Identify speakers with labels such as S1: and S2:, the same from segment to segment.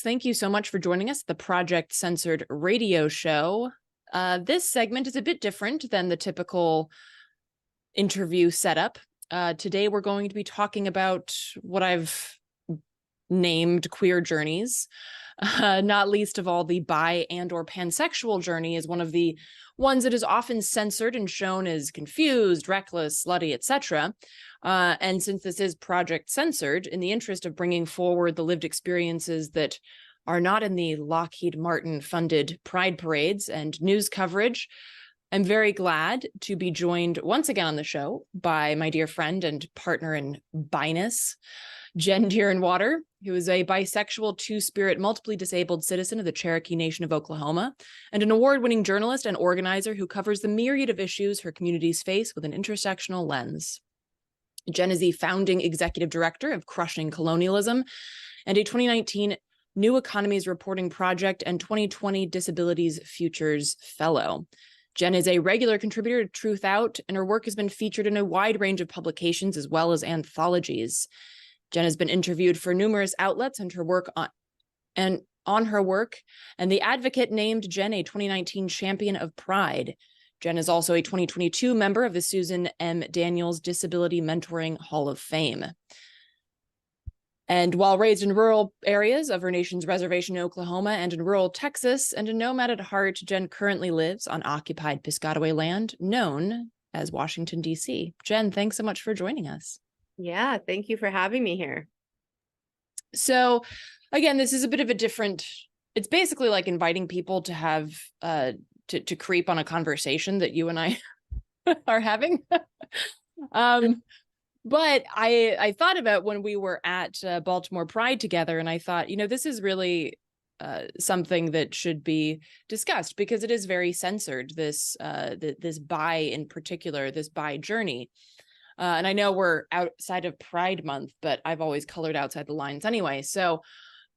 S1: thank you so much for joining us at the Project Censored radio show. This segment is a bit different than the typical interview setup. Today, we're going to be talking about what I've named queer journeys, not least of all the bi and or pansexual journey is one of the ones that is often censored and shown as confused, reckless, slutty, etc. And since this is Project Censored, in the interest of bringing forward the lived experiences that are not in the Lockheed Martin funded pride parades and news coverage, I'm very glad to be joined once again on the show by my dear friend and partner in biness, Jen Deerinwater, who is a bisexual, two-spirit, multiply disabled citizen of the Cherokee Nation of Oklahoma, and an award-winning journalist and organizer who covers the myriad of issues her communities face with an intersectional lens. Jen is the founding executive director of Crushing Colonialism and a 2019 New Economies Reporting Project and 2020 Disabilities Futures Fellow. Jen is a regular contributor to Truth Out, and her work has been featured in a wide range of publications as well as anthologies. Jen has been interviewed for numerous outlets and her work on her work, and The Advocate named Jen a 2019 Champion of Pride. Jen is also a 2022 member of the Susan M. Daniels Disability Mentoring Hall of Fame. And while raised in rural areas of her nation's reservation in Oklahoma and in rural Texas, and a nomad at heart, Jen currently lives on occupied Piscataway land known as Washington, D.C. Jen, thanks so much for joining us.
S2: Yeah, thank you for having me here.
S1: So again, this is a bit of a different, it's basically like inviting people to have, to creep on a conversation that you and I are having. But I thought about when we were at Baltimore Pride together, and I thought, this is really something that should be discussed because it is very censored, this bi in particular, this bi journey. And I know we're outside of Pride Month, but I've always colored outside the lines anyway. So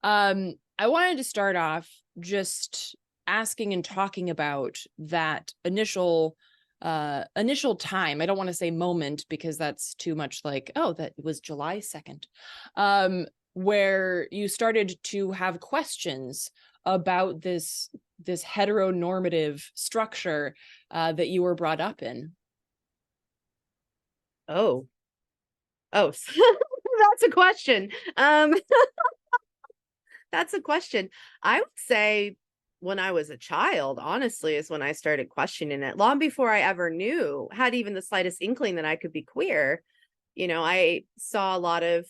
S1: I wanted to start off just asking and talking about that initial time. I don't want to say moment because that's too much like, oh, that was July 2nd, where you started to have questions about this heteronormative structure that you were brought up in.
S2: Oh, that's a question. That's a question. I would say when I was a child, honestly, is when I started questioning it. Long before I ever had even the slightest inkling that I could be queer. I saw a lot of,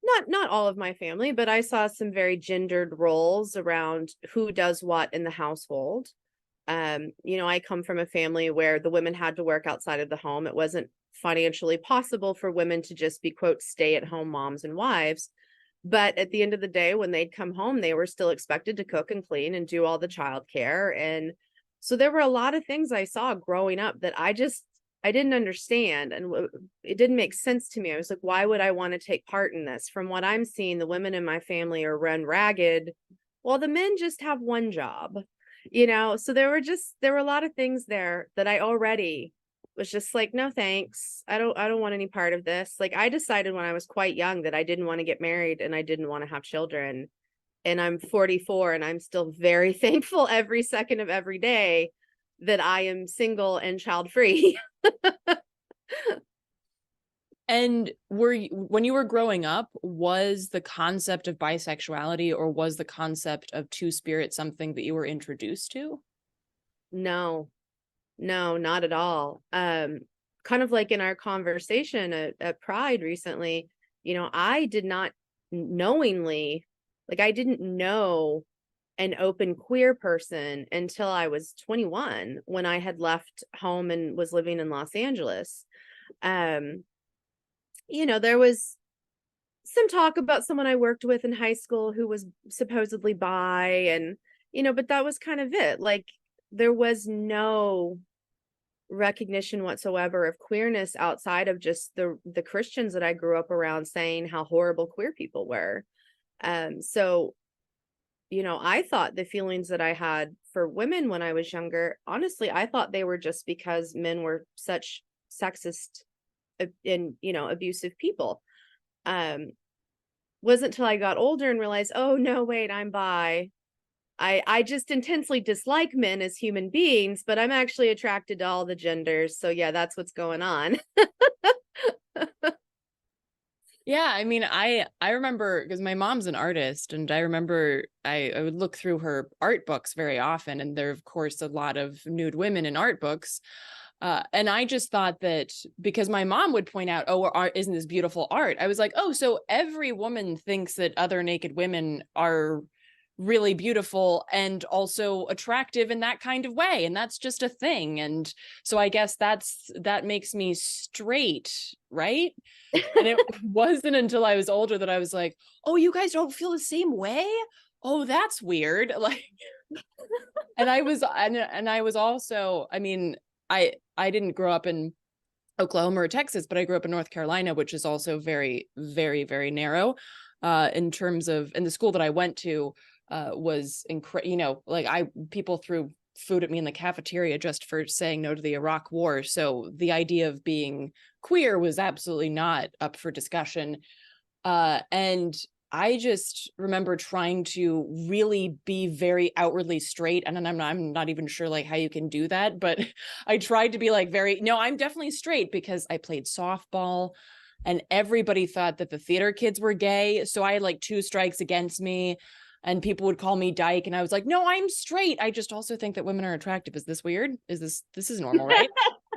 S2: not all of my family, but I saw some very gendered roles around who does what in the household. I come from a family where the women had to work outside of the home. It wasn't financially possible for women to just be, quote, stay-at-home moms and wives. But at the end of the day, when they'd come home, they were still expected to cook and clean and do all the childcare. And so there were a lot of things I saw growing up that I didn't understand. And it didn't make sense to me. I was like, why would I want to take part in this? From what I'm seeing, the women in my family are run ragged, while the men just have one job. So there were a lot of things there that I already was just like, no, thanks. I don't want any part of this. Like, I decided when I was quite young that I didn't want to get married and I didn't want to have children. And I'm 44 and I'm still very thankful every second of every day that I am single and child-free.
S1: And when you were growing up, was the concept of bisexuality or was the concept of two-spirit something that you were introduced to?
S2: No, not at all. Kind of like in our conversation at Pride recently, I did not knowingly, like I didn't know an open queer person until I was 21 when I had left home and was living in Los Angeles. There was some talk about someone I worked with in high school who was supposedly bi and, but that was kind of it. Like there was no recognition whatsoever of queerness outside of just the Christians that I grew up around saying how horrible queer people were. So, I thought the feelings that I had for women when I was younger, honestly, I thought they were just because men were such sexist and, abusive people. wasn't till I got older and realized, oh no, wait, I'm bi. I just intensely dislike men as human beings, but I'm actually attracted to all the genders. So yeah, that's what's going on.
S1: Yeah, I mean, I remember because my mom's an artist, and I remember I would look through her art books very often, and there are, of course, a lot of nude women in art books. And I just thought that because my mom would point out, oh, art, isn't this beautiful art? I was like, oh, so every woman thinks that other naked women are really beautiful and also attractive in that kind of way. And that's just a thing. And so I guess that makes me straight, right? And it wasn't until I was older that I was like, oh, you guys don't feel the same way? Oh, that's weird. Like, and I was also, I mean, I didn't grow up in Oklahoma or Texas, but I grew up in North Carolina, which is also very, very, very narrow in terms of, and the school that I went to was incredible. You know, like people threw food at me in the cafeteria just for saying no to the Iraq War. So the idea of being queer was absolutely not up for discussion. And I just remember trying to really be very outwardly straight. And then I'm not even sure like how you can do that, but I tried to be like no, I'm definitely straight because I played softball and everybody thought that the theater kids were gay. So I had like 2 strikes against me and people would call me dyke. And I was like, no, I'm straight. I just also think that women are attractive. Is this weird? This is normal, right?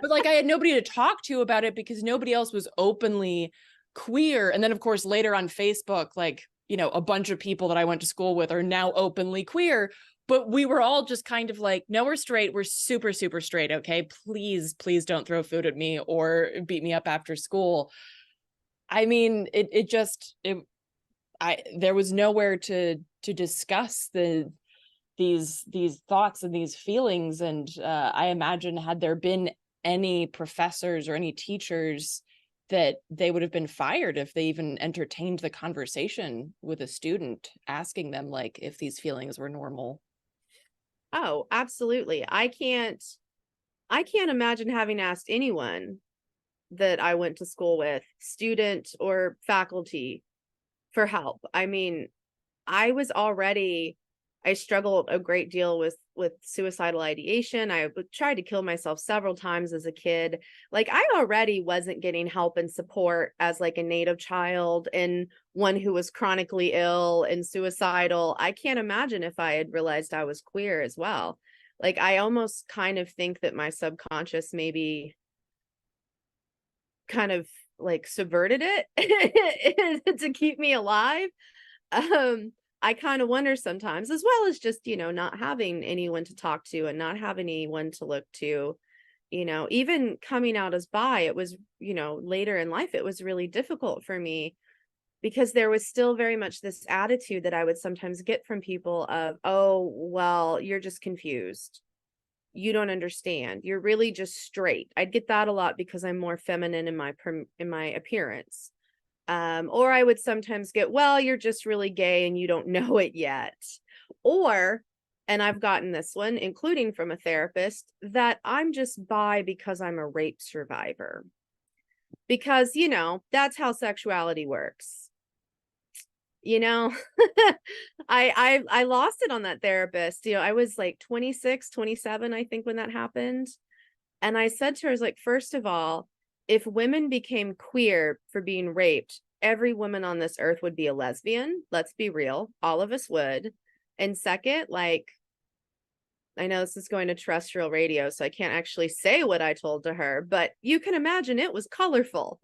S1: But like I had nobody to talk to about it because nobody else was openly queer. And then of course later on Facebook, like, you know, a bunch of people that I went to school with are now openly queer, but we were all just kind of like, no, we're straight. We're super, super straight. Okay. Please don't throw food at me or beat me up after school. I mean, there was nowhere to discuss these thoughts and these feelings. And I imagine had there been any professors or any teachers that they would have been fired if they even entertained the conversation with a student, asking them like if these feelings were normal.
S2: Oh, absolutely. I can't imagine having asked anyone that I went to school with, student or faculty, for help. I mean, I struggled a great deal with suicidal ideation. I tried to kill myself several times as a kid. Like I already wasn't getting help and support as like a Native child and one who was chronically ill and suicidal. I can't imagine if I had realized I was queer as well. Like I almost kind of think that my subconscious maybe kind of like subverted it to keep me alive. I kind of wonder sometimes, as well as just, you know, not having anyone to talk to and not having anyone to look to, you know, even coming out as bi, it was, you know, later in life, it was really difficult for me because there was still very much this attitude that I would sometimes get from people of, oh, well, you're just confused. You don't understand. You're really just straight. I'd get that a lot because I'm more feminine in my appearance. Or I would sometimes get, well, you're just really gay and you don't know it yet. Or, and I've gotten this one, including from a therapist, that I'm just bi because I'm a rape survivor. Because, you know, that's how sexuality works. You know, I lost it on that therapist. You know, I was like 26, 27, I think, when that happened. And I said to her, I was like, first of all, if women became queer for being raped, every woman on this earth would be a lesbian. Let's be real. All of us would. And second, like, I know this is going to terrestrial radio, so I can't actually say what I told to her, but you can imagine it was colorful.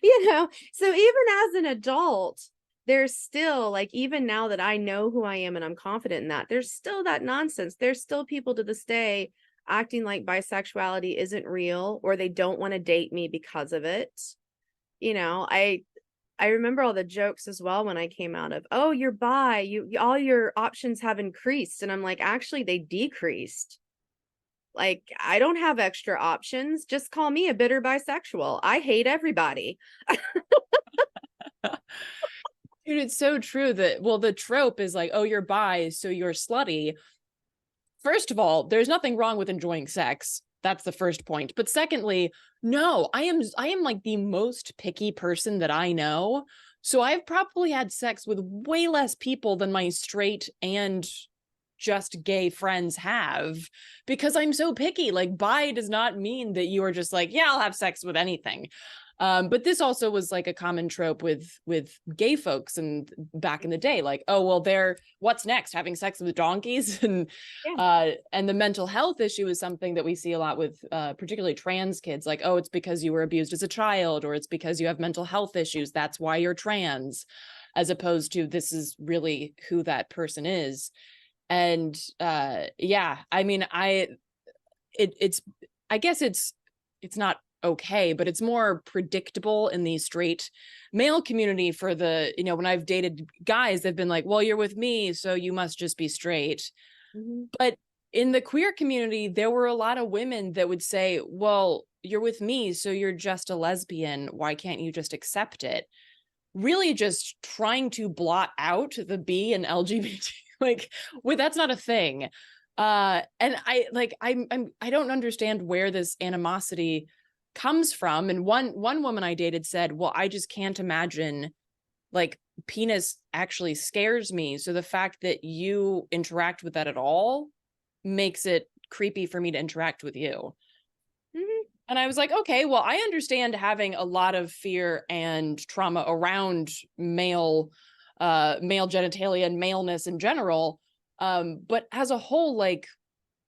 S2: You know, so even as an adult, there's still like, even now that I know who I am and I'm confident in that, there's still that nonsense. There's still people to this day acting like bisexuality isn't real or they don't want to date me because of it. You know, I remember all the jokes as well when I came out of, oh, you're bi, all your options have increased. And I'm like, actually, they decreased. Like, I don't have extra options. Just call me a bitter bisexual. I hate everybody.
S1: Dude, it's so true that, well, the trope is like, oh, you're bi, so you're slutty. First of all, there's nothing wrong with enjoying sex. That's the first point. But secondly, no, I am like the most picky person that I know. So I've probably had sex with way less people than my straight and just gay friends have, because I'm so picky. Like, bi does not mean that you are just like, yeah, I'll have sex with anything. But this also was like a common trope with gay folks and back in the day, like, oh well, they're what's next, having sex with donkeys.
S2: Yeah.
S1: And the mental health issue is something that we see a lot with particularly trans kids, like, oh, it's because you were abused as a child, or it's because you have mental health issues, that's why you're trans, as opposed to this is really who that person is. And yeah, I mean, it's I guess it's not okay, but it's more predictable in the straight male community. For the, when I've dated guys, they've been like, well, you're with me, so you must just be straight.
S2: Mhm.
S1: But in the queer community, there were a lot of women that would say, well, you're with me, so you're just a lesbian, why can't you just accept it? Really just trying to blot out the B in LGBT. Like, wait, that's not a thing. And I don't understand where this animosity comes from. And one woman I dated said, well, I just can't imagine, like, penis actually scares me, so the fact that you interact with that at all makes it creepy for me to interact with you.
S2: Mhm.
S1: And I was like, okay, well, I understand having a lot of fear and trauma around male genitalia and maleness in general. But as a whole, like,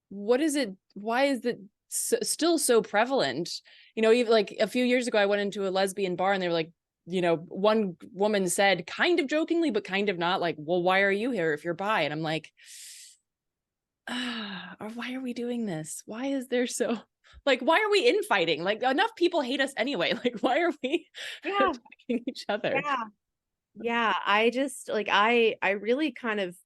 S1: what is it? Why is it still so prevalent? Even like a few years ago, I went into a lesbian bar and they were like, one woman said, kind of jokingly, but kind of not, like, well, why are you here if you're bi? And I'm like, or why are we doing this? Why is there so, like, why are we infighting? Like, enough people hate us anyway. Like, why are we
S2: Yeah.
S1: attacking each other?
S2: Yeah. Yeah. I just like, I really kind of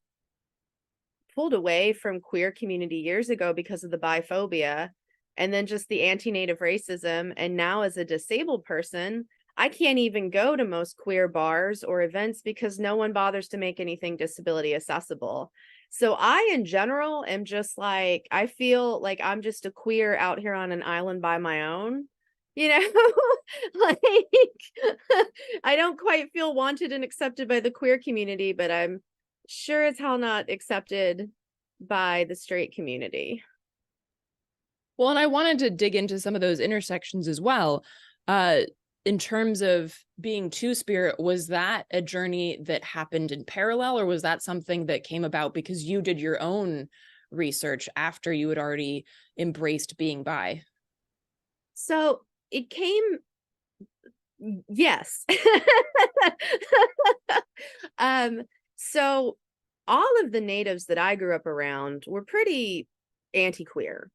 S2: pulled away from queer community years ago because of the biphobia and then just the anti-native racism. And now as a disabled person, I can't even go to most queer bars or events because no one bothers to make anything disability accessible. So I, in general, am just like, I feel like I'm just a queer out here on an island by my own, you know? Like, I don't quite feel wanted and accepted by the queer community, but I'm sure as hell not accepted by the straight community.
S1: Well, and I wanted to dig into some of those intersections as well. Uh, in terms of being two-spirit, was that a journey that happened in parallel, or was that something that came about because you did your own research after you had already embraced being bi?
S2: So it came, yes. um, so all of the natives that I grew up around were pretty anti-queer.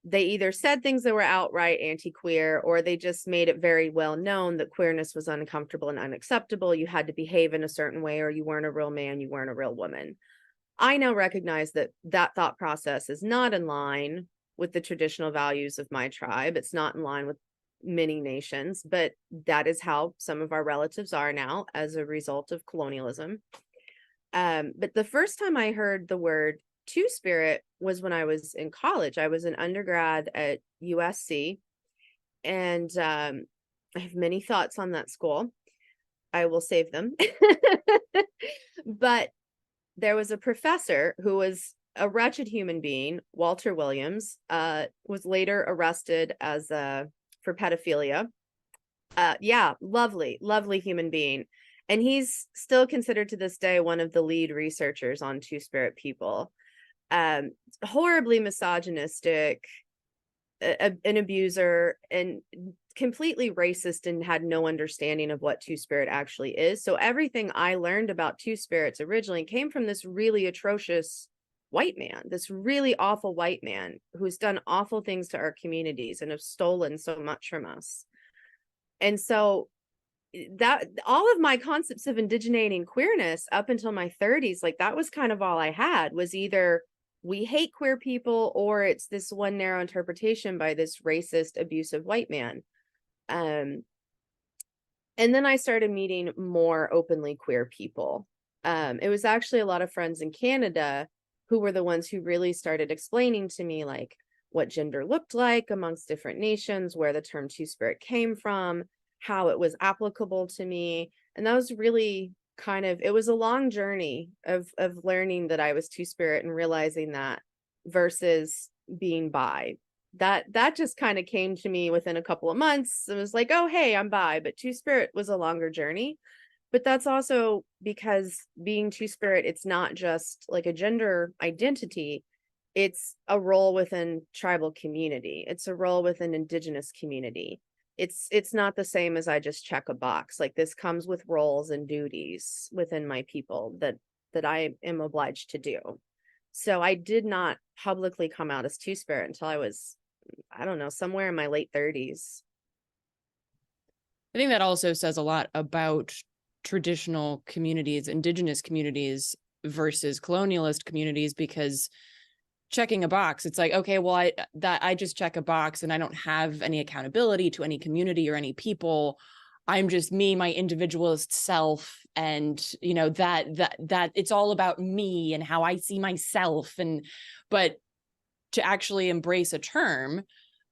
S2: They either said things that were outright anti-queer, or they just made it very well known that queerness was uncomfortable and unacceptable. You had to behave in a certain way, or you weren't a real man, you weren't a real woman. I now recognize that that thought process is not in line with the traditional values of my tribe. It's not in line with many nations, but that is how some of our relatives are now as a result of colonialism. But the first time I heard the word two spirit was when I was in college. I was an undergrad at USC, and I have many thoughts on that school. I will save them. But there was a professor who was a wretched human being, Walter Williams, was later arrested as for pedophilia. Yeah, lovely, lovely human being. And he's still considered to this day one of the lead researchers on two-spirit people. Horribly misogynistic, an abuser, and completely racist, and had no understanding of what two-spirit actually is. So everything I learned about two-spirits originally came from this really atrocious white man, this really awful white man who's done awful things to our communities and have stolen so much from us. And so that all of my concepts of indigeneity queerness up until my 30s, like, that was kind of all I had, was either we hate queer people or it's this one narrow interpretation by this racist, abusive white man. And then I started meeting more openly queer people. It was actually a lot of friends in Canada who were the ones who really started explaining to me, like, what gender looked like amongst different nations, where the term two-spirit came from, how it was applicable to me. And that was really it was a long journey of learning that I was two-spirit and realizing that, versus being bi. That just kind of came to me within a couple of months. It was like, oh, hey, I'm bi, but two-spirit was a longer journey. But that's also because being two-spirit, it's not just like a gender identity. It's a role within tribal community. It's a role within indigenous community. It's not the same as I just check a box. Like, this comes with roles and duties within my people that I am obliged to do. So I did not publicly come out as two-spirit until I was, I don't know, somewhere in my late 30s.
S1: I think that also says a lot about traditional communities, indigenous communities versus colonialist communities, because checking a box, it's like, okay, well, I just check a box and I don't have any accountability to any community or any people. I'm just me, my individualist self, and that it's all about me and how I see myself. But to actually embrace a term,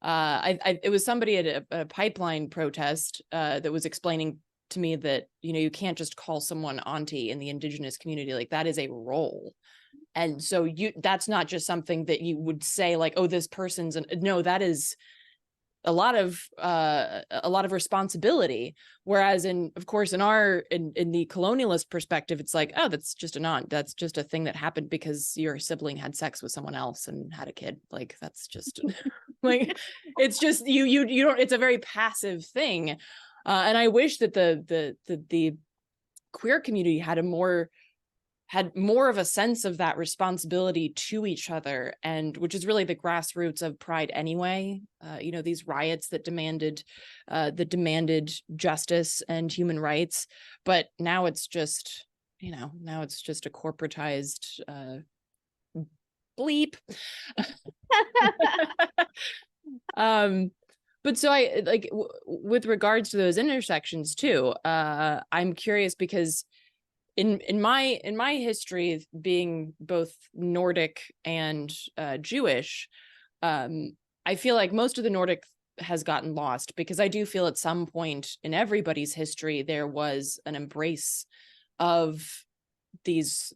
S1: it was somebody at a pipeline protest that was explaining to me that you can't just call someone auntie in the indigenous community. Like, that is a role. And so that's not just something that you would say like, oh, this person's no, that is a lot of responsibility. Whereas of course in the colonialist perspective, it's like, oh, that's just an aunt. That's just a thing that happened because your sibling had sex with someone else and had a kid. Like, that's just like, it's just you don't, it's a very passive thing. And I wish that the queer community had more of a sense of that responsibility to each other, and which is really the grassroots of Pride anyway. These riots that demanded justice and human rights, but now it's just a corporatized bleep. But so I like with regards to those intersections too, I'm curious because in my history, being both Nordic and Jewish, I feel like most of the Nordic has gotten lost, because I do feel at some point in everybody's history there was an embrace of these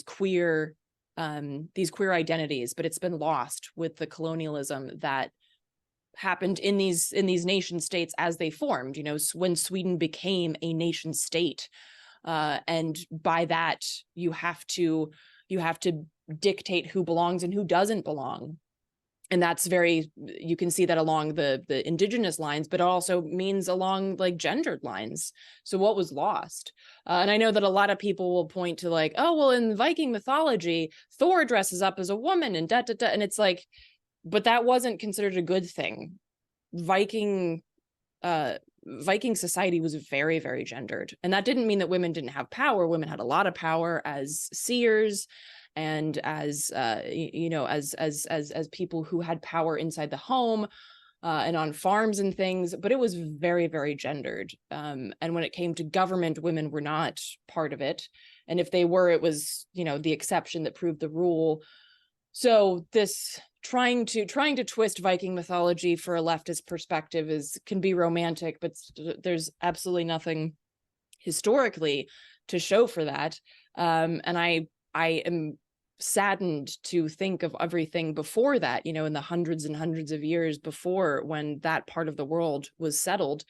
S1: queer identities, but it's been lost with the colonialism that happened in these nation states as they formed. When Sweden became a nation state. And by that, you have to dictate who belongs and who doesn't belong. And that's you can see that along the indigenous lines, but it also means along like gendered lines. So what was lost? And I know that a lot of people will point to like, oh, well, in Viking mythology, Thor dresses up as a woman and da da da. And it's like, but that wasn't considered a good thing. Viking society was very, very gendered. And that didn't mean that women didn't have power. Women had a lot of power as seers and as people who had power inside the home and on farms and things, but it was very, very gendered. And when it came to government, women were not part of it. And if they were, it was, the exception that proved the rule. So this trying to twist Viking mythology for a leftist perspective can be romantic, but there's absolutely nothing historically to show for that. And I am saddened to think of everything before that, in the hundreds and hundreds of years before, when that part of the world was settled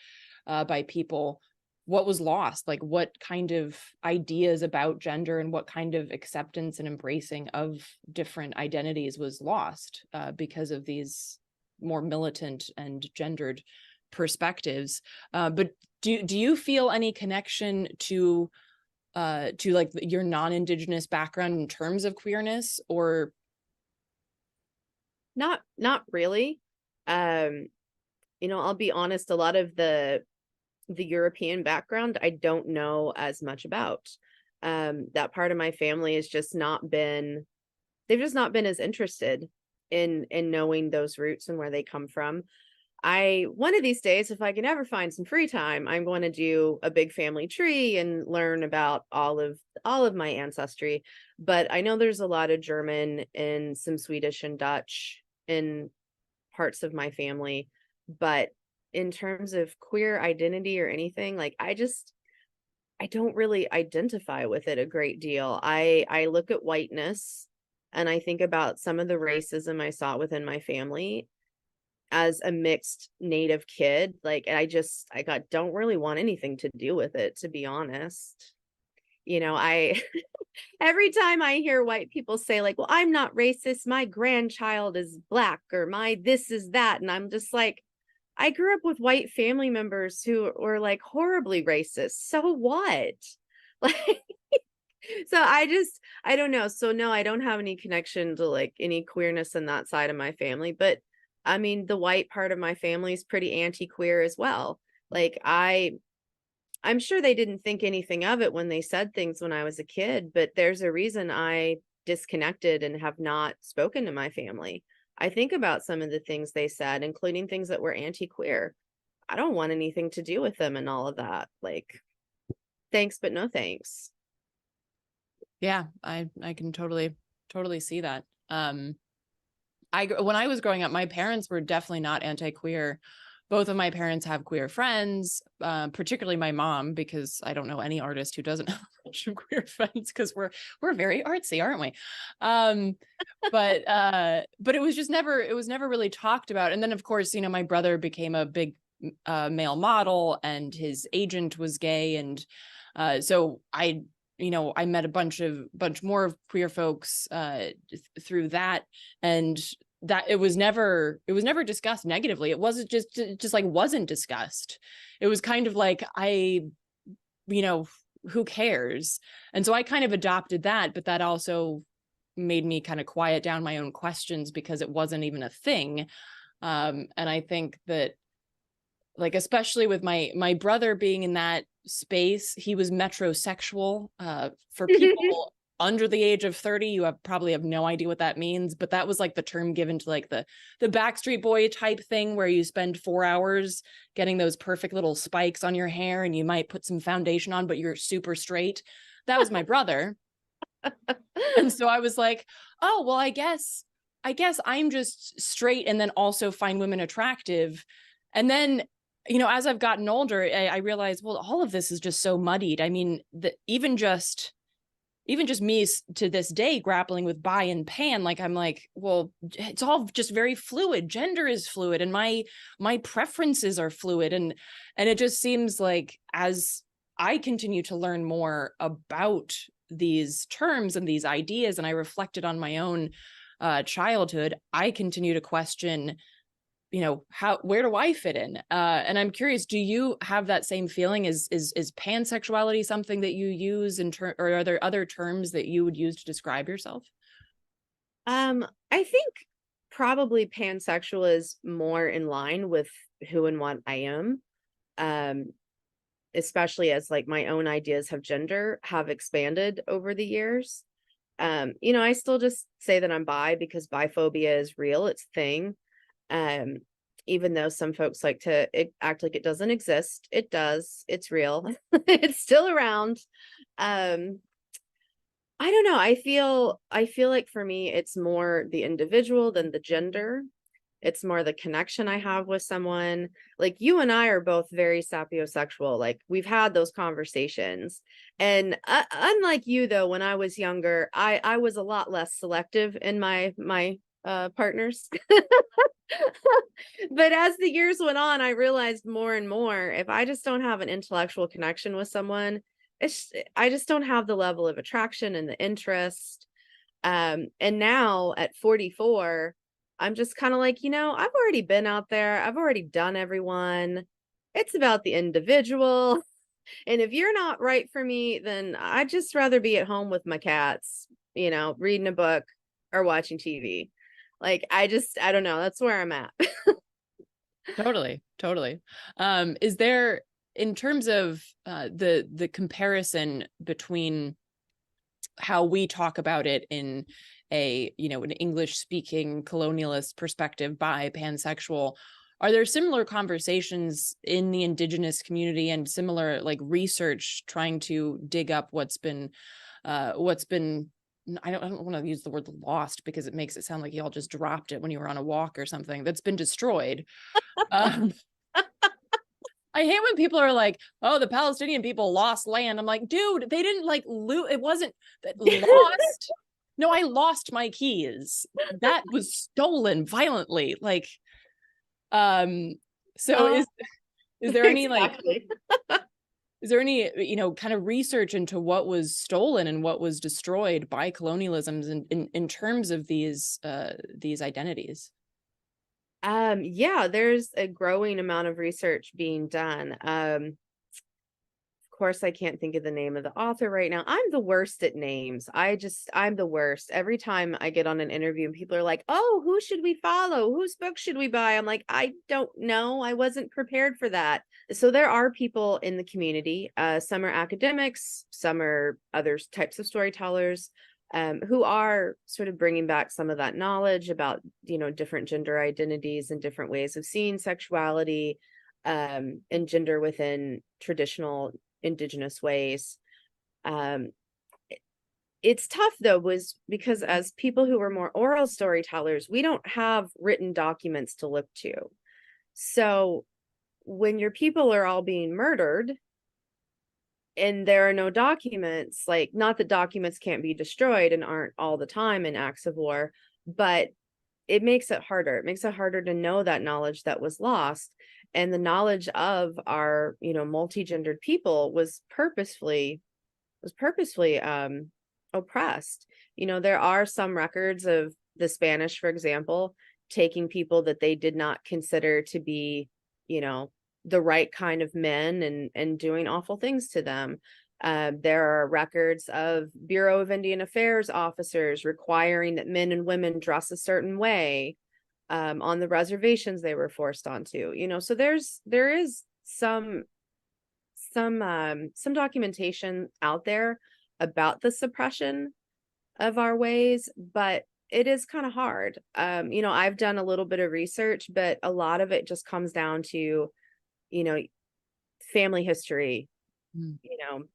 S1: by people. What was lost? Like, what kind of ideas about gender and what kind of acceptance and embracing of different identities was lost because of these more militant and gendered perspectives. But do you feel any connection to like your non-Indigenous background in terms of queerness, or?
S2: Not really. I'll be honest, a lot of the European background I don't know as much about. That part of my family has just not been, they've just not been as interested in knowing those roots and where they come from. One of these days, if I can ever find some free time, I'm going to do a big family tree and learn about all of my ancestry. But I know there's a lot of German and some Swedish and Dutch in parts of my family. But in terms of queer identity or anything, like I I don't really identify with it a great deal. I look at whiteness and I think about some of the racism I saw within my family as a mixed native kid. Like, and don't really want anything to do with it, to be honest. I every time I hear white people say like, well, I'm not racist, my grandchild is black, or my this is that, and I'm just like, I grew up with white family members who were like horribly racist. So what? Like, so I don't know. So no, I don't have any connection to like any queerness in that side of my family. But I mean, the white part of my family is pretty anti-queer as well. Like I'm sure they didn't think anything of it when they said things when I was a kid, but there's a reason I disconnected and have not spoken to my family. I think about some of the things they said, including things that were anti-queer. I don't want anything to do with them and all of that. Like, thanks, but no thanks.
S1: Yeah, I can totally see that. When I was growing up, my parents were definitely not anti-queer. Both of my parents have queer friends, particularly my mom, because I don't know any artist who doesn't have a bunch of queer friends, because we're very artsy, aren't we? But it was never really talked about. And then of course, my brother became a big male model, and his agent was gay, and so I met a bunch more of queer folks through that, and that it was never discussed negatively. It wasn't just like wasn't discussed. It was kind of like, who cares? And so I kind of adopted that, but that also made me kind of quiet down my own questions because it wasn't even a thing. And I think that, like, especially with my brother being in that space, he was metrosexual. For people under the age of 30, you probably have no idea what that means, but that was like the term given to like the Backstreet Boy type thing, where you spend 4 hours getting those perfect little spikes on your hair, and you might put some foundation on, but you're super straight. That was my brother. And so I was like, oh, well, I guess I'm just straight and then also find women attractive. And then, as I've gotten older, I realized, well, all of this is just so muddied. I mean, even just me to this day grappling with bi and pan, like, I'm like, well, it's all just very fluid. Gender is fluid, and my preferences are fluid. And it just seems like, as I continue to learn more about these terms and these ideas, and I reflected on my own childhood, I continue to question, where do I fit in? And I'm curious, do you have that same feeling? Is pansexuality something that you use or are there other terms that you would use to describe yourself?
S2: I think probably pansexual is more in line with who and what I am. Especially as like my own ideas have expanded over the years. I still just say that I'm bi because biphobia is real, it's a thing. Even though some folks like to act like it doesn't exist, it does. It's real. It's still around. I don't know. I feel like for me, it's more the individual than the gender. It's more the connection I have with someone. Like, you and I are both very sapiosexual. Like, we've had those conversations. And unlike you, though, when I was younger, I was a lot less selective in my partners. But as the years went on, I realized more and more, if I just don't have an intellectual connection with someone, I just don't have the level of attraction and the interest. And now at 44, I'm just kind of like, I've already been out there. I've already done everyone. It's about the individual. And if you're not right for me, then I'd just rather be at home with my cats, reading a book or watching TV. Like, I don't know. That's where I'm at.
S1: Totally. Is there, in terms of the comparison between how we talk about it in an English speaking colonialist perspective, bi, pansexual, are there similar conversations in the Indigenous community and similar like research trying to dig up what's been I don't want to use the word lost, because it makes it sound like y'all just dropped it when you were on a walk or something, that's been destroyed. I hate when people are like, oh, the Palestinian people lost land. I'm like, dude, they didn't like loot. It wasn't lost. No, I lost my keys. That was stolen violently. Like, so
S2: Oh,
S1: is there any like,
S2: exactly.
S1: is there any, kind of research into what was stolen and what was destroyed by colonialisms in terms of these identities?
S2: Yeah, there's a growing amount of research being done. Of course, I can't think of the name of the author right now. I'm the worst at names. I'm the worst. Every time I get on an interview and people are like, oh, who should we follow? Whose book should we buy? I'm like, I don't know. I wasn't prepared for that. So there are people in the community. Some are academics, some are other types of storytellers, who are sort of bringing back some of that knowledge about, different gender identities and different ways of seeing sexuality, and gender within traditional indigenous ways. It's tough though, was because as people who are more oral storytellers, we don't have written documents to look to. So when your people are all being murdered and there are no documents, like, not that documents can't be destroyed and aren't all the time in acts of war, but it makes it harder. It makes it harder to know that knowledge that was lost. And the knowledge of our, multi-gendered people was purposefully oppressed. There are some records of the Spanish, for example, taking people that they did not consider to be, the right kind of men and doing awful things to them. There are records of Bureau of Indian Affairs officers requiring that men and women dress a certain way, on the reservations they were forced onto. So there is some documentation out there about the suppression of our ways, but it is kind of hard. I've done a little bit of research, but a lot of it just comes down to, family history,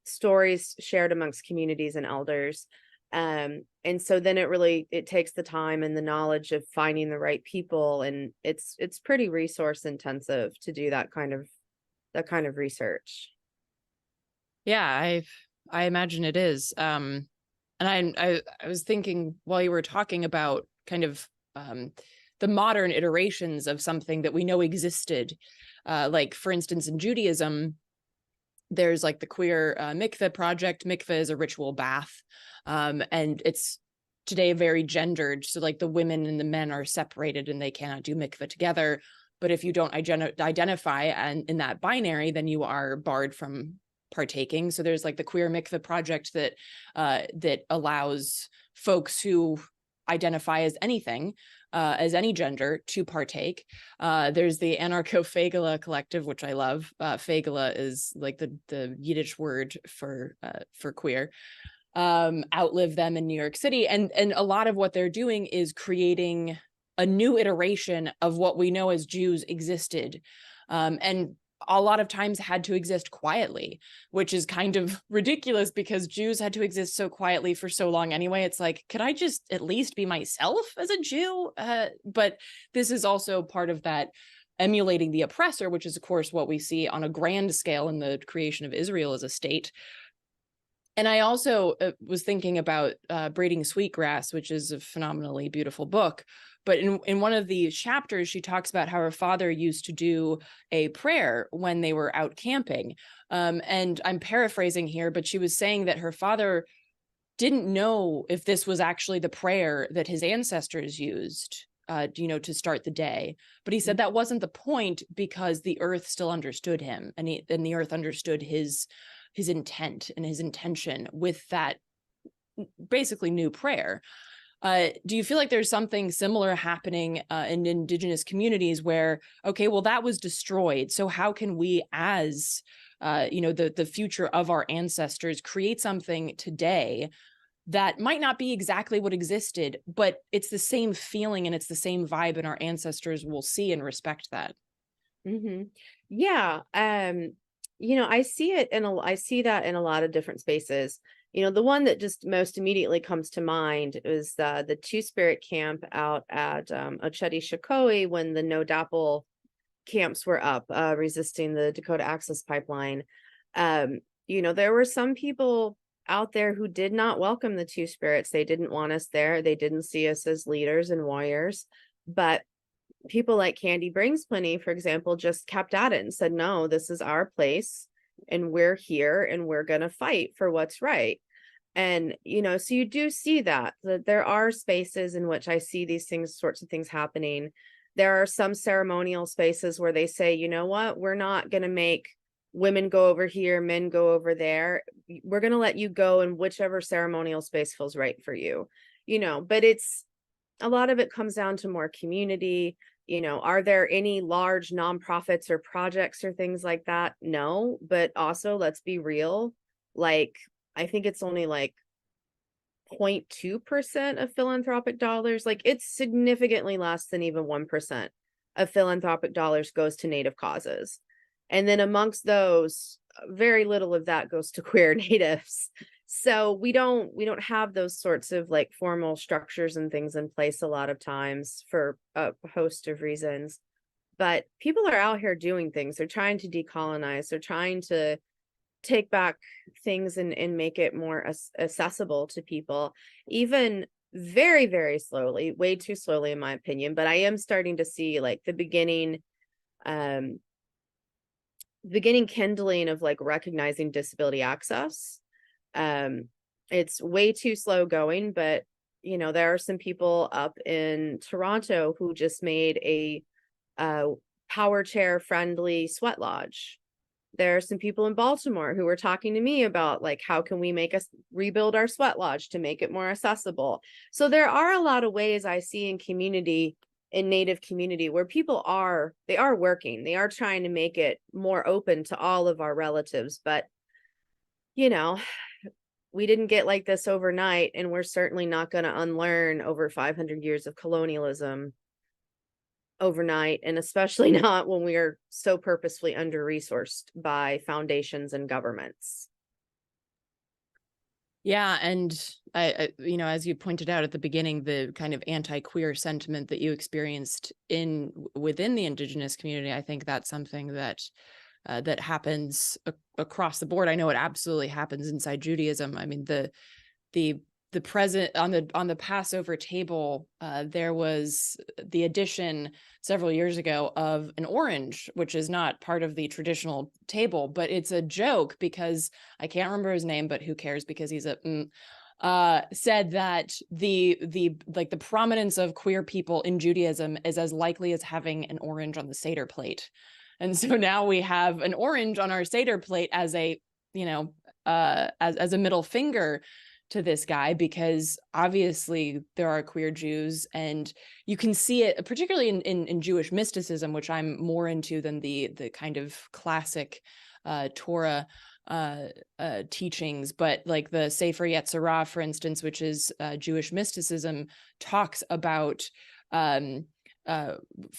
S2: stories shared amongst communities and elders. And so then it takes the time and the knowledge of finding the right people, and it's pretty resource intensive to do that kind of research.
S1: Yeah, I imagine it is. And I was thinking while you were talking about kind of the modern iterations of something that we know existed, like for instance in Judaism, there's like the queer mikveh project. Mikveh is a ritual bath, and it's today very gendered. So like the women and the men are separated and they cannot do mikveh together. But if you don't identify and in that binary, then you are barred from partaking. So there's like the queer mikveh project that that allows folks who identify as anything, as any gender, to partake. There's the Anarcho-Fagala collective, which I love. Fagala is like the Yiddish word for queer. Outlive them in New York City, and a lot of what they're doing is creating a new iteration of what we know as Jews existed, and a lot of times had to exist quietly, which is kind of ridiculous because Jews had to exist so quietly for so long anyway. It's like, could I just at least be myself as a Jew? But this is also part of that emulating the oppressor, which is of course what we see on a grand scale in the creation of Israel as a state. And I also was thinking about Braiding Sweetgrass, which is a phenomenally beautiful book. But in one of the chapters, she talks about how her father used to do a prayer when they were out camping. And I'm paraphrasing here, but she was saying that her father didn't know if this was actually the prayer that his ancestors used, to start the day. But he said that wasn't the point because the earth still understood him, and the earth understood his intent and his intention with that basically new prayer. Do you feel like there's something similar happening in Indigenous communities where, okay, well, that was destroyed. So how can we, as, the future of our ancestors, create something today that might not be exactly what existed, but it's the same feeling and it's the same vibe, and our ancestors will see and respect that?
S2: Mm-hmm. Yeah. I see that in a lot of different spaces. The one that just most immediately comes to mind is the Two Spirit camp out at Ocheti Shikoi when the No Dapple camps were up, resisting the Dakota Access Pipeline. There were some people out there who did not welcome the Two Spirits. They didn't want us there. They didn't see us as leaders and warriors. But people like Candy Brings Plenty, for example, just kept at it and said, no, this is our place and we're here and we're going to fight for what's right. And, so you do see that there are spaces in which I see these sorts of things happening. There are some ceremonial spaces where they say, you know what, we're not going to make women go over here, men go over there. We're going to let you go in whichever ceremonial space feels right for you, but it's a lot of it comes down to more community. Are there any large nonprofits or projects or things like that? No, but also let's be real. Like, I think it's only like 0.2% of philanthropic dollars. Like, it's significantly less than even 1% of philanthropic dollars goes to Native causes. And then amongst those, very little of that goes to queer Natives. So we don't have those sorts of like formal structures and things in place a lot of times for a host of reasons. But people are out here doing things. They're trying to decolonize. They're trying to take back things and make it more accessible to people, even very, very slowly, way too slowly, in my opinion. But I am starting to see like the beginning kindling of like recognizing disability access. It's way too slow going, but there are some people up in Toronto who just made a power chair friendly sweat lodge. There are some people in Baltimore who were talking to me about like, how can we rebuild our sweat lodge to make it more accessible? So there are a lot of ways I see in Native community where people are working. They are trying to make it more open to all of our relatives, but we didn't get like this overnight, and we're certainly not going to unlearn over 500 years of colonialism overnight, and especially not when we are so purposefully under-resourced by foundations and governments.
S1: Yeah, and I as you pointed out at the beginning, the kind of anti-queer sentiment that you experienced within the Indigenous community, I think that's something that that happens across the board. I know it absolutely happens inside Judaism. I mean, the present on the Passover table, there was the addition several years ago of an orange, which is not part of the traditional table, but it's a joke because I can't remember his name, but who cares, because he's said that the prominence of queer people in Judaism is as likely as having an orange on the Seder plate. And so now we have an orange on our Seder plate as a, as a middle finger to this guy, because obviously there are queer Jews, and you can see it particularly in Jewish mysticism, which I'm more into than the kind of classic Torah teachings. But like the Sefer Yetzirah, for instance, which is Jewish mysticism, talks about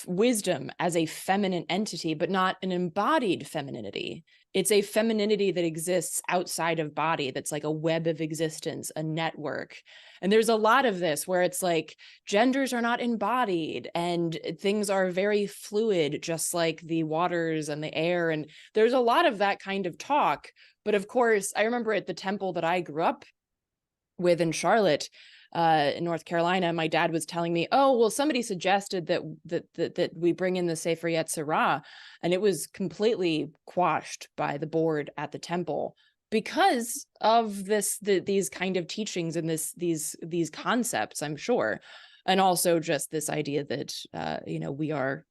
S1: wisdom as a feminine entity, but not an embodied femininity. It's a femininity that exists outside of body, that's like a web of existence, a network. And there's a lot of this where it's like genders are not embodied and things are very fluid, just like the waters and the air. And there's a lot of that kind of talk. But of course, I remember at the temple that I grew up with in Charlotte, in North Carolina, my dad was telling me, oh, well, somebody suggested that we bring in the Sefer Yetzirah, and it was completely quashed by the board at the temple because of these kind of teachings and these concepts, I'm sure. And also just this idea that we are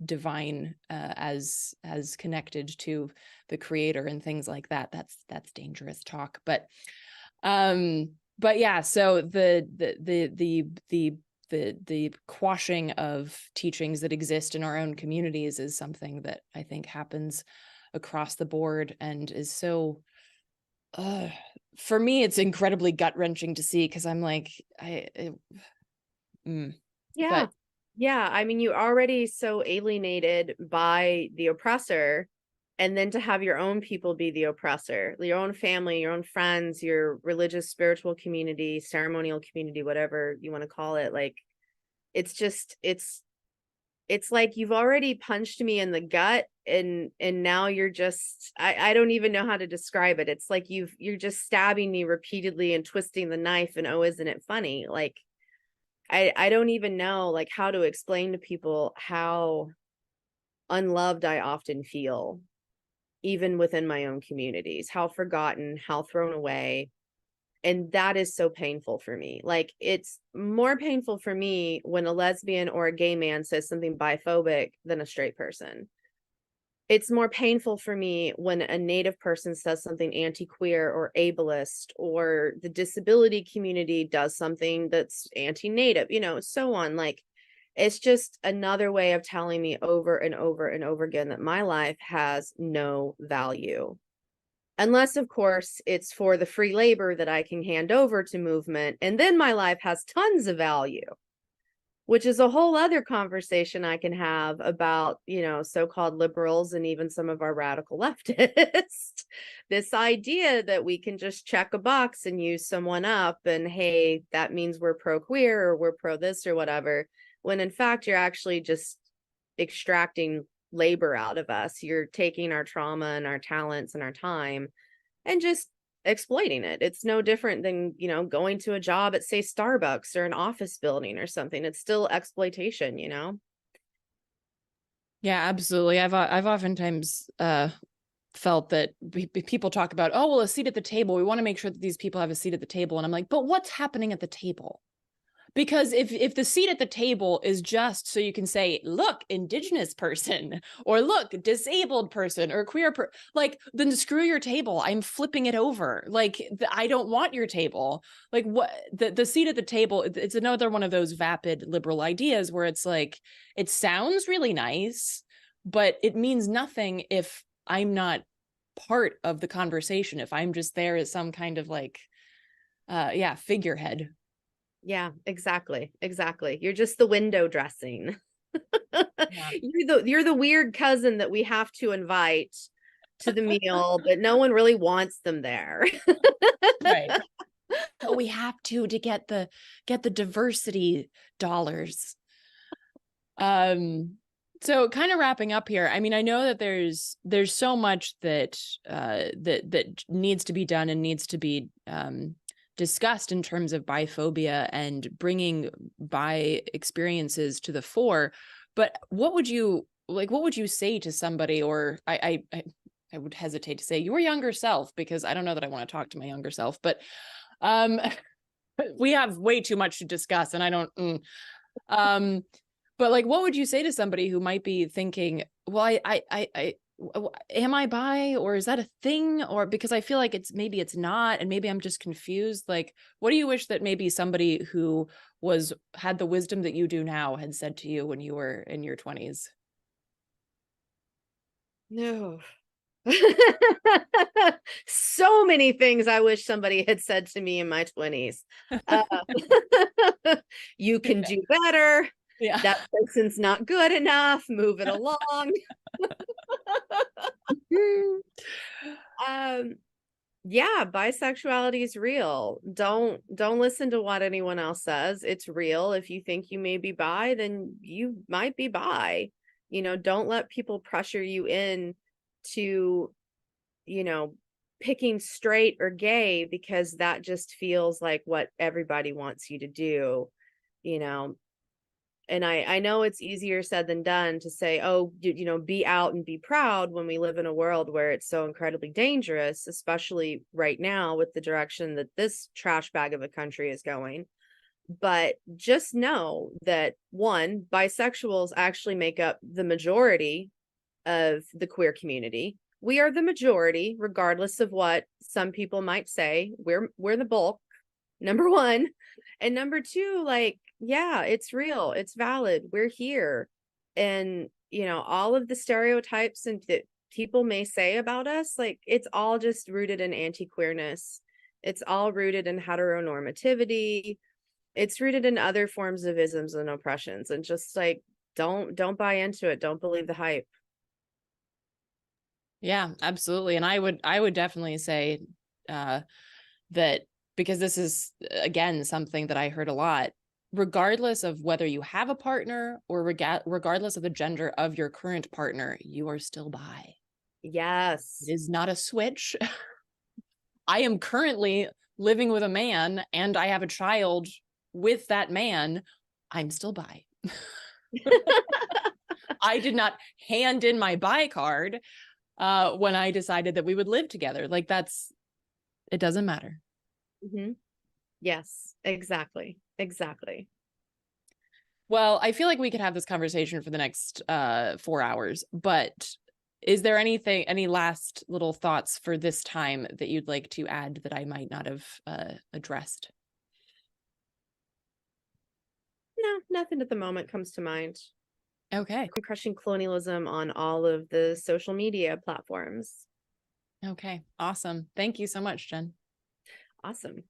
S1: divine as connected to the creator and things like that. That's dangerous talk, but yeah, so the quashing of teachings that exist in our own communities is something that I think happens across the board, and is so for me, it's incredibly gut-wrenching to see, because I'm like,
S2: Yeah. I mean, you're already so alienated by the oppressor, and then to have your own people be the oppressor, your own family, your own friends, your religious, spiritual community, ceremonial community, whatever you want to call it. Like, it's it's like you've already punched me in the gut, and now you're just, I don't even know how to describe it. It's like you're just stabbing me repeatedly and twisting the knife, and oh, isn't it funny? Like I don't even know like how to explain to people how unloved I often feel, even within my own communities, how forgotten, how thrown away. And that is so painful for me. Like, it's more painful for me when a lesbian or a gay man says something biphobic than a straight person. It's more painful for me when a Native person says something anti-queer or ableist, or the disability community does something that's anti-Native, so on. Like, it's just another way of telling me over and over and over again that my life has no value. Unless, of course, it's for the free labor that I can hand over to movement, and then my life has tons of value, which is a whole other conversation I can have about, so-called liberals and even some of our radical leftists. This idea that we can just check a box and use someone up, and hey, that means we're pro-queer or we're pro this or whatever, when in fact you're actually just extracting labor out of us. You're taking our trauma and our talents and our time and just exploiting it. It's no different than, going to a job at, say, Starbucks or an office building or something. It's still exploitation,
S1: Yeah, absolutely. I've oftentimes felt that people talk about, oh, well, a seat at the table. We want to make sure that these people have a seat at the table. And I'm like, but what's happening at the table? Because if the seat at the table is just so you can say, look, Indigenous person, or look, disabled person, or queer like, then screw your table. I'm flipping it over. Like, I don't want your table. Like, what the seat at the table, it's another one of those vapid liberal ideas where it's like, it sounds really nice, but it means nothing if I'm not part of the conversation, if I'm just there as some kind of like, figurehead.
S2: Yeah, exactly. Exactly. You're just the window dressing.
S1: Yeah.
S2: You're the weird cousin that we have to invite to the meal, but no one really wants them there.
S1: Right. But we have to get the diversity dollars. So kind of wrapping up here. I mean, I know that there's so much that that needs to be done and needs to be discussed in terms of biphobia and bringing bi experiences to the fore. But what would you say to somebody, or I would hesitate to say your younger self, because I don't know that I want to talk to my younger self, but um we have way too much to discuss, and I don't but like, what would you say to somebody who might be thinking, well, am I bi, or is that a thing? Or because I feel like maybe it's not, and maybe I'm just confused. Like, what do you wish that maybe somebody who had the wisdom that you do now had said to you when you were in your 20s?
S2: No. So many things I wish somebody had said to me in my 20s. Uh, you can do better.
S1: Yeah.
S2: That person's not good enough. Move it along. Um, yeah, bisexuality is real. Don't listen to what anyone else says. It's real. If you think you may be bi, then you might be bi. Don't let people pressure you in to, picking straight or gay, because that just feels like what everybody wants you to do, you know. And I know it's easier said than done to say, oh, be out and be proud, when we live in a world where it's so incredibly dangerous, especially right now with the direction that this trash bag of a country is going. But just know that, one, bisexuals actually make up the majority of the queer community. We are the majority, regardless of what some people might say. We're the bulk, number one. And number two, like, yeah, it's real. It's valid. We're here. And, all of the stereotypes and that people may say about us, like, it's all just rooted in anti-queerness. It's all rooted in heteronormativity. It's rooted in other forms of isms and oppressions. And just like, don't buy into it. Don't believe the hype.
S1: Yeah, absolutely. And I would definitely say that, because this is again something that I heard a lot. regardless of whether you have a partner or regardless of the gender of your current partner, you are still bi.
S2: Yes.
S1: It is not a switch. I am currently living with a man and I have a child with that man. I'm still bi. I did not hand in my bi card when I decided that we would live together. Like it doesn't matter.
S2: Mm-hmm. Yes, exactly. Exactly.
S1: Well, I feel like we could have this conversation for the next 4 hours, but is there any last little thoughts for this time that you'd like to add that I might not have addressed?
S2: No, nothing at the moment comes to mind.
S1: Okay.
S2: I'm crushing colonialism on all of the social media platforms.
S1: Okay. Awesome. Thank you so much, Jen.
S2: Awesome.